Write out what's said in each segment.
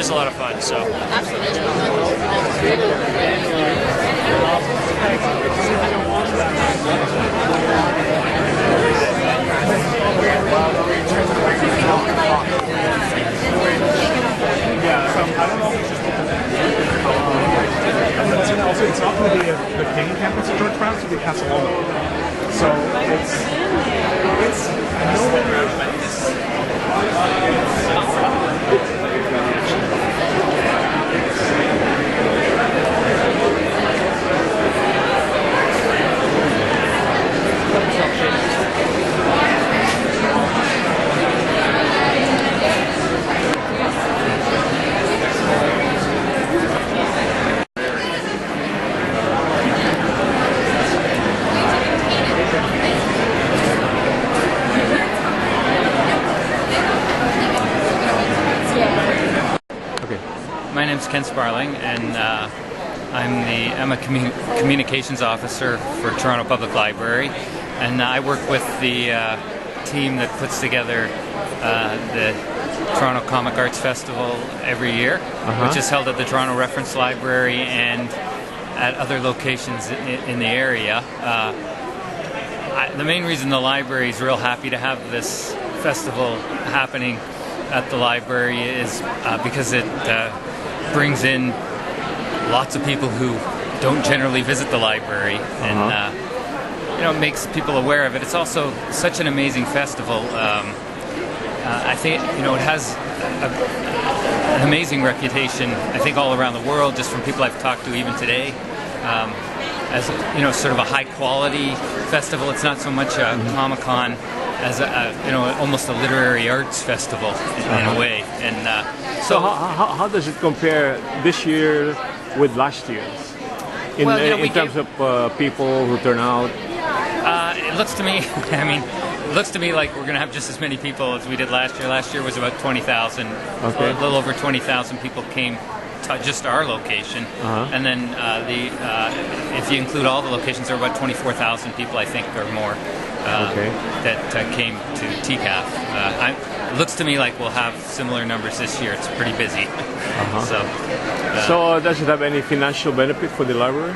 just a lot of fun. So. Also, it's not going to be the King campus of George Brown, it's going to be Barcelona. So it's My name's Ken Sparling, and I'm a communications officer for Toronto Public Library, and I work with the team that puts together the Toronto Comic Arts Festival every year, which is held at the Toronto Reference Library and at other locations in the area. The main reason the library is real happy to have this festival happening at the library is because it brings in lots of people who don't generally visit the library, and it makes people aware of it. It's also such an amazing festival. I think it has an amazing reputation, I think, all around the world, just from people I've talked to even today, as sort of a high quality festival. It's not so much a Comic-Con as almost a literary arts festival in a way. And so how does it compare this year with last year in terms of people who turn out? It looks to me, it looks to me like we're going to have just as many people as we did last year. Last year was about 20,000. Okay. A little over 20,000 people came to just our location, and then if you include all the locations, there were about 24,000 people, I think, or more. That came to TCAF. It looks to me like we'll have similar numbers this year. It's pretty busy. So does it have any financial benefit for the library?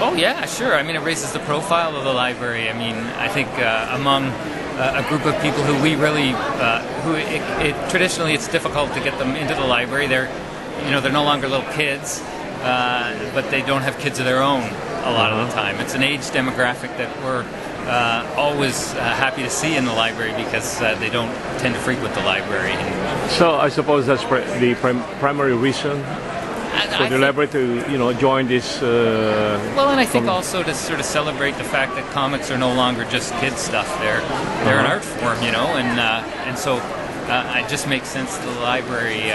Oh yeah, sure. It raises the profile of the library. I think among a group of people who we really, traditionally it's difficult to get them into the library. They're no longer little kids, but they don't have kids of their own a lot of the time. It's an age demographic that we're always happy to see in the library because they don't tend to frequent the library. So I suppose that's the primary reason for the library to join this. Well, and I think also to sort of celebrate the fact that comics are no longer just kids stuff. They're an art form, and so it just makes sense to the library.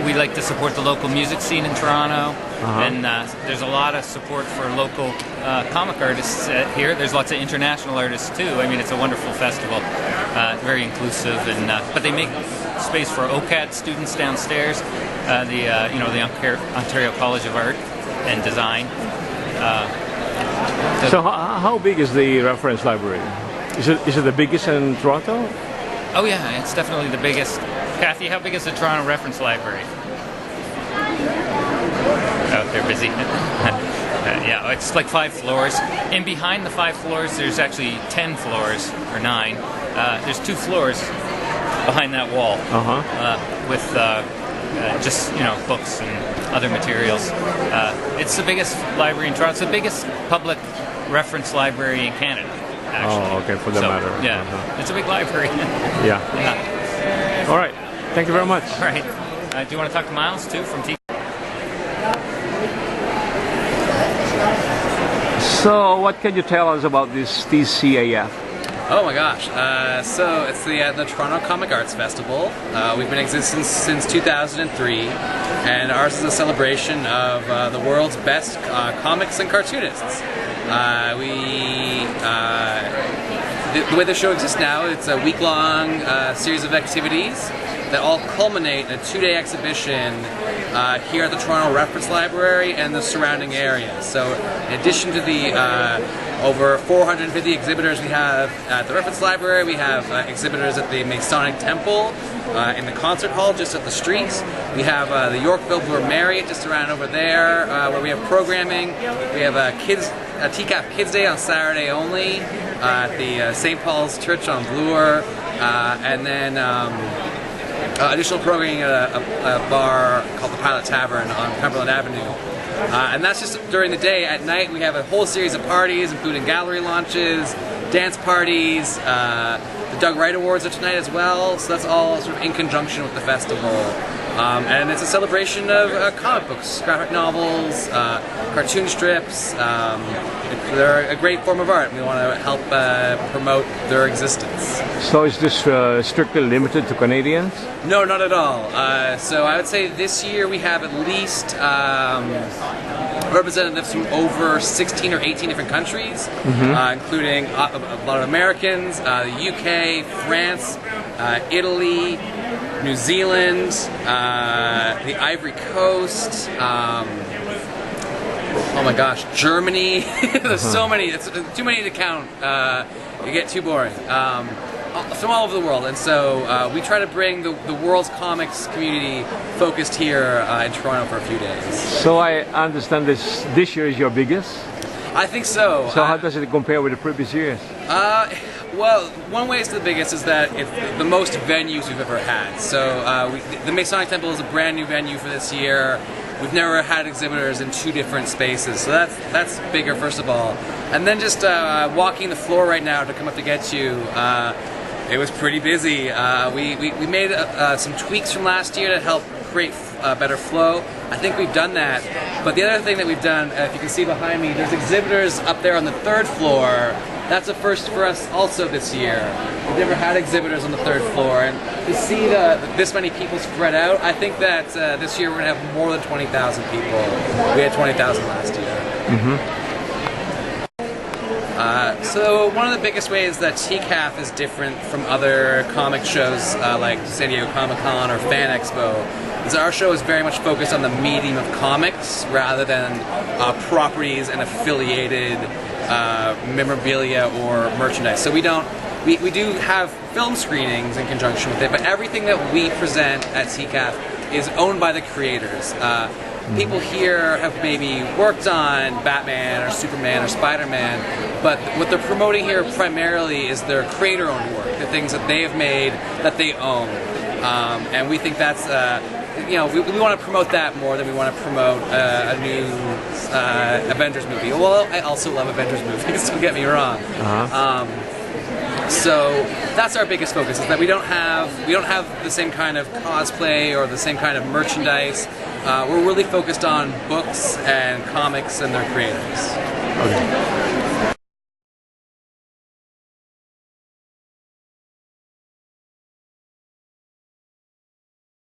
We like to support the local music scene in Toronto, and there's a lot of support for local comic artists here. There's lots of international artists too. It's a wonderful festival, very inclusive, and but they make space for OCAD students downstairs, the Ontario College of Art and Design. So how big is the reference library? Is it the biggest in Toronto? Oh yeah, it's definitely the biggest. Kathy, how big is the Toronto Reference Library? Oh, they're busy. Yeah, it's like 5 floors. And behind the 5 floors, there's actually 10 floors, or 9. There's 2 floors behind that wall with just, books and other materials. It's the biggest library in Toronto. It's the biggest public reference library in Canada, actually. Oh, okay, for that matter. Yeah, it's a big library. Yeah. All right. Thank you very much. All right. Do you want to talk to Miles, too, from T? So, what can you tell us about this TCAF? Oh my gosh. So, it's the Toronto Comic Arts Festival. We've been in existence since 2003, and ours is a celebration of the world's best comics and cartoonists. The way the show exists now, it's a week-long series of activities that all culminate in a 2-day exhibition here at the Toronto Reference Library and the surrounding area. So in addition to the over 450 exhibitors we have at the Reference Library. We have exhibitors at the Masonic Temple, in the concert hall just up the street. We have the Yorkville Bloor Marriott just around over there, where we have programming. We have a TCAF Kids Day on Saturday only at the St. Paul's Church on Bloor, and then additional programming at a bar called the Pilot Tavern on Cumberland Avenue. And that's just during the day. At night we have a whole series of parties, including gallery launches, dance parties. The Doug Wright Awards are tonight as well, so that's all sort of in conjunction with the festival. And it's a celebration of comic books, graphic novels, cartoon strips. They're a great form of art, and we want to help promote their existence. So is this strictly limited to Canadians? No, not at all. So I would say this year we have at least representatives from over 16 or 18 different countries, including a lot of Americans, the UK, France, Italy, New Zealand, the Ivory Coast, oh my gosh, Germany. There's so many, it's too many to count. You get too boring. From all over the world, and so we try to bring the world's comics community focused here in Toronto for a few days. So I understand this year is your biggest? I think so. So how does it compare with the previous years? Well, one way it's the biggest is that it's the most venues we've ever had. So the Masonic Temple is a brand new venue for this year. We've never had exhibitors in 2 different spaces, so that's bigger, first of all. And then just walking the floor right now to come up to get you, it was pretty busy. We made some tweaks from last year to help create better flow. I think we've done that. But the other thing that we've done, if you can see behind me, there's exhibitors up there on the 3rd floor. That's a first for us also this year. We've never had exhibitors on the 3rd floor, and to see this many people spread out, I think that this year we're going to have more than 20,000 people. We had 20,000 last year. So one of the biggest ways that TCAF is different from other comic shows like San Diego Comic-Con or Fan Expo is our show is very much focused on the medium of comics rather than properties and affiliated memorabilia or merchandise. So we do have film screenings in conjunction with it, but everything that we present at TCAF is owned by the creators. People here have maybe worked on Batman or Superman or Spider-Man, but what they're promoting here primarily is their creator-owned work, the things that they have made that they own. And we think that's, we want to promote that more than we want to promote a new Avengers movie. Well, I also love Avengers movies, don't get me wrong. So that's our biggest focus, is that we don't have the same kind of cosplay or the same kind of merchandise. We're really focused on books and comics and their creators. Okay.